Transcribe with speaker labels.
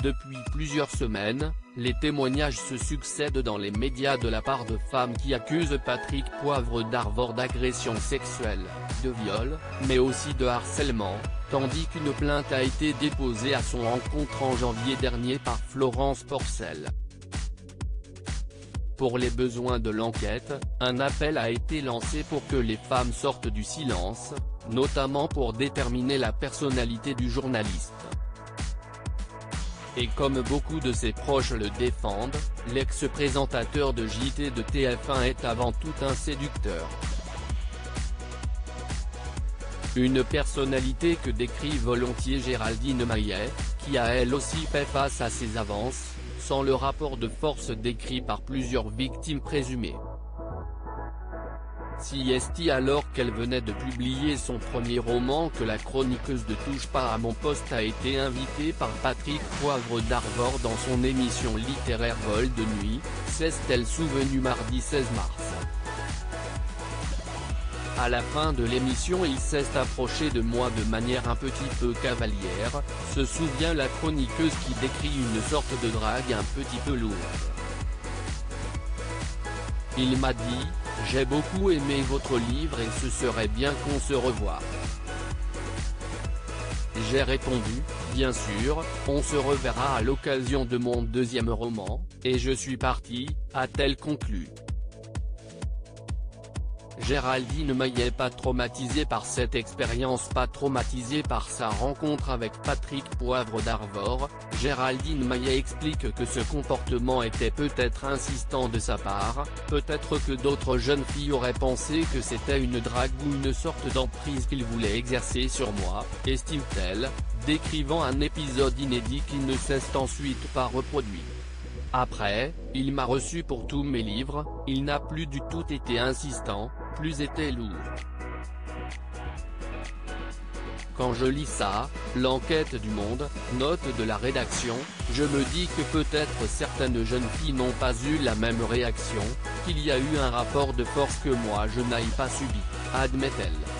Speaker 1: Depuis plusieurs semaines, les témoignages se succèdent dans les médias de la part de femmes qui accusent Patrick Poivre d'Arvor d'agression sexuelle, de viol, mais aussi de harcèlement, tandis qu'une plainte a été déposée à son encontre en janvier dernier par Florence Porcel. Pour les besoins de l'enquête, un appel a été lancé pour que les femmes sortent du silence, notamment pour déterminer la personnalité du journaliste. Et comme beaucoup de ses proches le défendent, l'ex-présentateur de JT de TF1 est avant tout un séducteur. Une personnalité que décrit volontiers Géraldine Maillet, qui a elle aussi fait face à ses avances, sans le rapport de force décrit par plusieurs victimes présumées. Si est alors qu'elle venait de publier son premier roman que la chroniqueuse de Touche pas à mon poste a été invitée par Patrick Poivre d'Arvor dans son émission littéraire Vol de nuit, s'est-elle souvenue mardi 16 mars. À la fin de l'émission il s'est approché de moi de manière un petit peu cavalière, se souvient la chroniqueuse qui décrit une sorte de drague un petit peu lourde. Il m'a dit: j'ai beaucoup aimé votre livre et ce serait bien qu'on se revoie. J'ai répondu, bien sûr, on se reverra à l'occasion de mon deuxième roman, et je suis parti, a-t-elle conclu. Géraldine Maillet pas traumatisée par cette expérience, pas traumatisée par sa rencontre avec Patrick Poivre d'Arvor, Géraldine Maillet explique que ce comportement était peut-être insistant de sa part, peut-être que d'autres jeunes filles auraient pensé que c'était une drague ou une sorte d'emprise qu'il voulait exercer sur moi, estime-t-elle, décrivant un épisode inédit qui ne s'est ensuite pas reproduit. Après, il m'a reçu pour tous mes livres, il n'a plus du tout été insistant, plus été lourd. Quand je lis ça, l'enquête du Monde, note de la rédaction, je me dis que peut-être certaines jeunes filles n'ont pas eu la même réaction, qu'il y a eu un rapport de force que moi je n'aille pas subi, admet-elle.